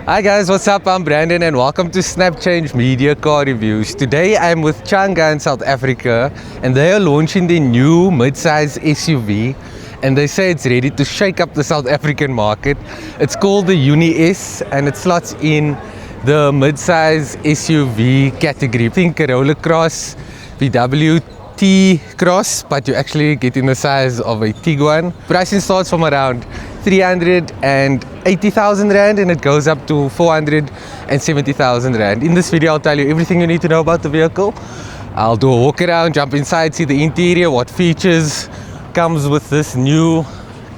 Hi guys, what's up? I'm Brandon and welcome to Snap Change Media Car Reviews. Today I'm with Changan, South Africa, and they are launching their new mid-size SUV, and they say it's ready to shake up the South African market. It's called the Uni-S and it slots in the mid-size SUV category. Think Corolla Cross, VW T-Cross, but you actually get in the size of a Tiguan. Pricing starts from around 380,000 Rand and it goes up to 470,000 Rand. In this video I'll tell you everything you need to know about the vehicle. I'll do a walk around, jump inside, see the interior, what features comes with this new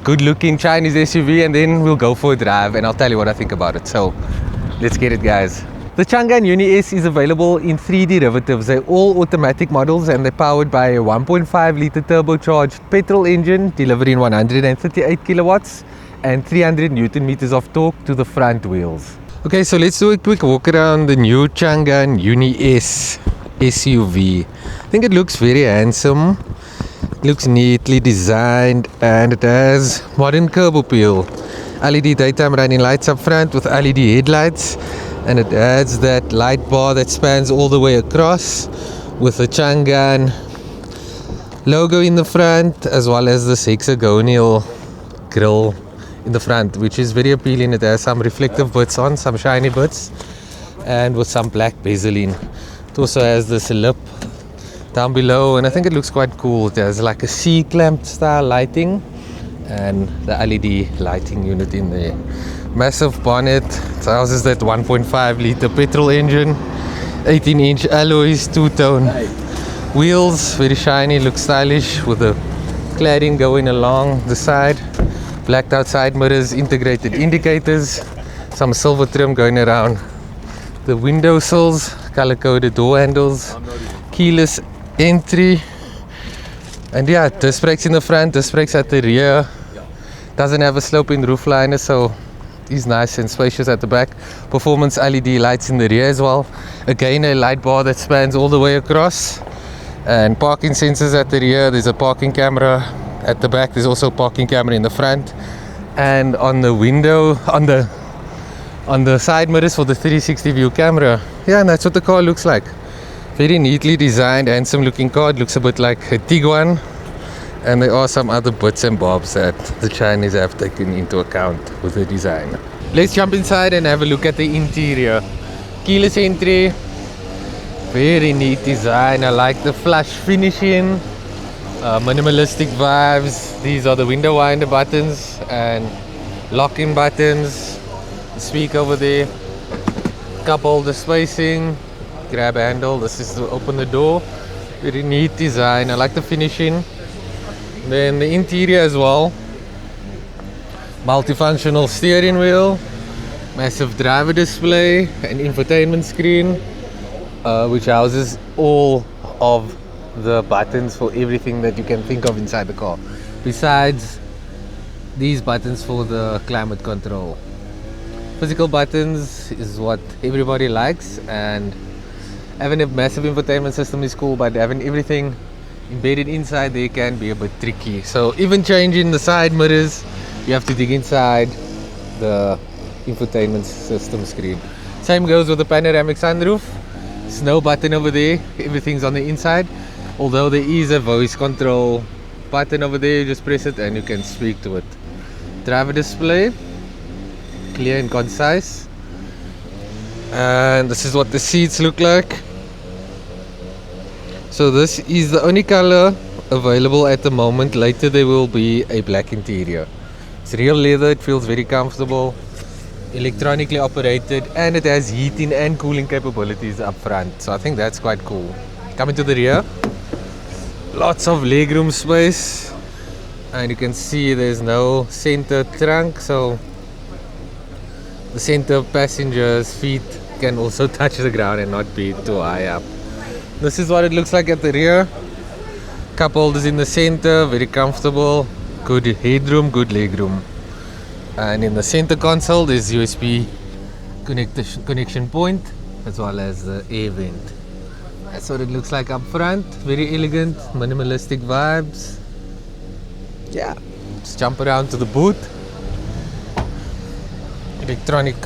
good looking Chinese SUV, and then we'll go for a drive and I'll tell you what I think about it. So let's get it guys. The Changan Uni-S is available in 3 derivatives. They're all automatic models and they're powered by a 1.5 litre turbocharged petrol engine delivering 138 kilowatts and 300 Newton meters of torque to the front wheels. Okay, so let's do a quick walk around the new Changan Uni-S SUV. I think it looks very handsome. It looks neatly designed and it has modern curb appeal. LED daytime running lights up front with LED headlights. And it adds that light bar that spans all the way across with the Changan logo in the front, as well as this hexagonal grille in the front, which is very appealing. It has some reflective bits on, some shiny bits, and with some black bezeling. It also has this lip down below, and I think it looks quite cool. It has like a C-clamp style lighting and the LED lighting unit in there. Massive bonnet, it houses that 1.5 litre petrol engine, 18-inch alloys, two-tone wheels, very shiny, looks stylish with the cladding going along the side, blacked out side mirrors, integrated indicators, some silver trim going around the window sills, color-coded door handles, keyless entry, and yeah, disc brakes in the front, disc brakes at the rear. Doesn't have a sloping roof liner, so is nice and spacious at the back. Performance LED lights in the rear as well. Again, a light bar that spans all the way across. And parking sensors at the rear. There's a parking camera at the back. There's also a parking camera in the front. And on the window, on the side mirrors for the 360 view camera. Yeah, and that's what the car looks like. Very neatly designed, handsome looking car. It looks a bit like a Tiguan. And there are some other bits and bobs that the Chinese have taken into account with the design. Let's jump inside and have a look at the interior. Keyless entry, very neat design. I like the flush finishing, minimalistic vibes. These are the window winder buttons and lock-in buttons. Speaker over there, cup holder spacing, grab handle. This is to open the door. Very neat design. I like the finishing. Then the interior as well, multifunctional steering wheel, massive driver display, an infotainment screen, which houses all of the buttons for everything that you can think of inside the car, besides these buttons for the climate control. Physical buttons is what everybody likes, and having a massive infotainment system is cool, but having everything embedded inside there can be a bit tricky. So even changing the side mirrors, you have to dig inside the infotainment system screen. Same goes with the panoramic sunroof. There's no button over there, everything's on the inside. Although there is a voice control button over there, you just press it and you can speak to it. Driver display, clear and concise. And this is what the seats look like. So this is the only color available at the moment. Later there will be a black interior. It's real leather, it feels very comfortable, electronically operated, and it has heating and cooling capabilities up front. So I think that's quite cool. Coming to the rear, lots of legroom space, and you can see there's no center trunk, so the center passenger's feet can also touch the ground and not be too high up. This is what it looks like at the rear. Cup holders in the center, very comfortable, good headroom, good legroom. And in the center console there's USB connection point as well as the air vent. That's what it looks like up front. Very elegant, minimalistic vibes. Yeah, let's jump around to the boot. Electronic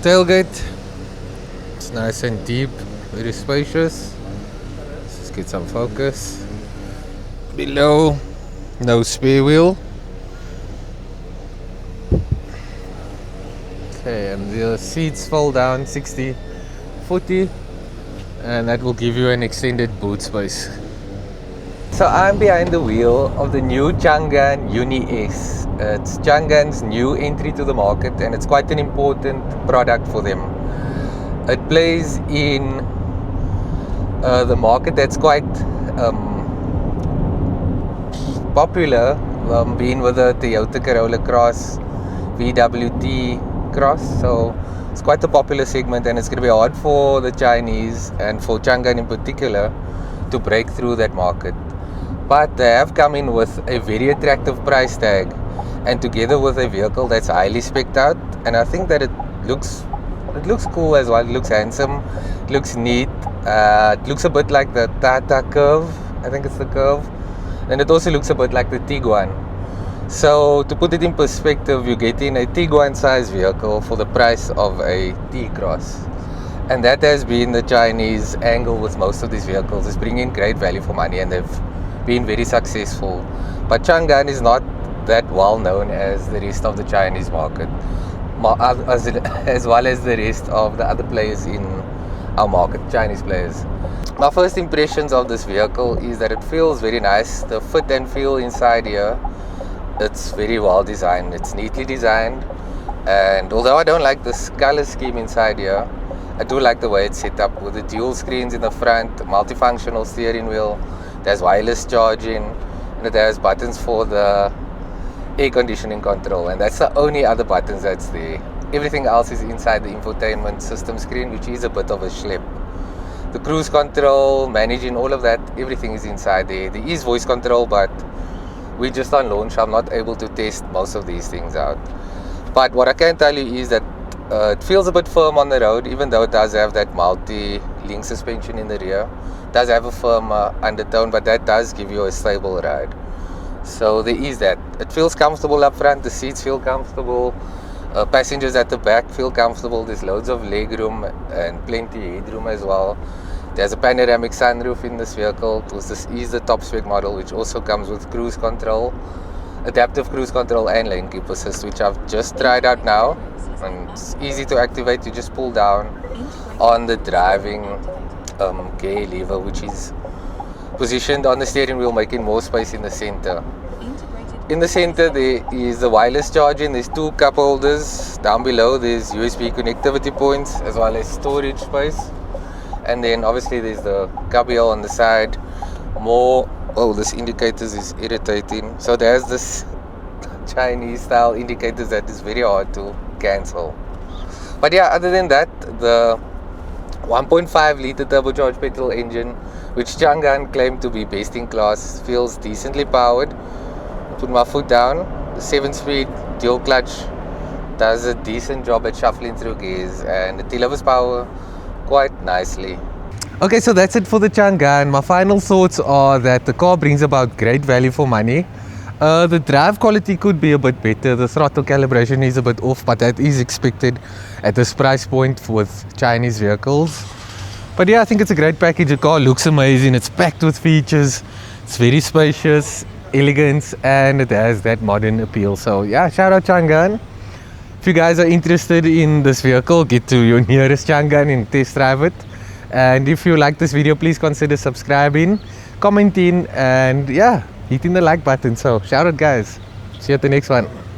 Tailgate, it's nice and deep, very spacious. Let's just get some focus. Below, no spare wheel. Okay, and the seats fold down 60-40, and that will give you an extended boot space. So I'm behind the wheel of the new Changan Uni-S. It's Changan's new entry to the market, and it's quite an important product for them. It plays in the market that's quite popular, being with the Toyota Corolla Cross, VWT Cross. So it's quite a popular segment, and it's going to be hard for the Chinese and for Changan in particular to break through that market. But they have come in with a very attractive price tag, and together with a vehicle that's highly spec'd out, and I think that it looks cool as well. It looks handsome, it looks neat, it looks a bit like the Tata Curve, I think it's the Curve, and it also looks a bit like the Tiguan. So to put it in perspective, you're getting a Tiguan size vehicle for the price of a T-Cross. And that has been the Chinese angle with most of these vehicles, is bringing great value for money, and they've been very successful. But Changan is not that well known as the rest of the Chinese market, as well as the rest of the other players in our market, Chinese players. My first impressions of this vehicle is that it feels very nice. The fit and feel inside here, it's very well designed, it's neatly designed, and although I don't like this color scheme inside here, I do like the way it's set up with the dual screens in the front, multifunctional steering wheel. There's wireless charging, and it has buttons for the air conditioning control, and that's the only other buttons that's there. Everything else is inside the infotainment system screen, which is a bit of a schlep. The cruise control, managing all of that, everything is inside there. There is voice control, but we're just on launch. I'm not able to test most of these things out. But what I can tell you is that it feels a bit firm on the road, even though it does have that multi-link suspension in the rear. It does have a firm undertone, but that does give you a stable ride. So there is that. It feels comfortable up front, the seats feel comfortable, passengers at the back feel comfortable. There's loads of leg room and plenty headroom as well. There's a panoramic sunroof in this vehicle. This is the top spec model, which also comes with cruise control, adaptive cruise control and lane keep assist, which I've just tried out now, and it's easy to activate. You just pull down on the driving gear lever, which is positioned on the steering wheel, making more space in the center. In the center there is the wireless charging. There's two cup holders. Down below there's USB connectivity points as well as storage space, and then obviously there's the cubbyhole on the side. This indicators is irritating. So there's this Chinese style indicators that is very hard to cancel. But yeah, other than that, the 1.5 litre turbocharged petrol engine, which Changan claimed to be best in class, feels decently powered. Put my foot down. The 7-speed dual clutch does a decent job at shuffling through gears, and it delivers power quite nicely. Okay, so that's it for the Changan. My final thoughts are that the car brings about great value for money. The drive quality could be a bit better. The throttle calibration is a bit off, but that is expected at this price point with Chinese vehicles. But yeah, I think it's a great package. The car looks amazing. It's packed with features. It's very spacious, elegant, and it has that modern appeal. So yeah, shout out Changan. If you guys are interested in this vehicle, get to your nearest Changan and test drive it. And if you like this video, please consider subscribing, commenting, and yeah, hitting the like button. So shout out guys. See you at the next one.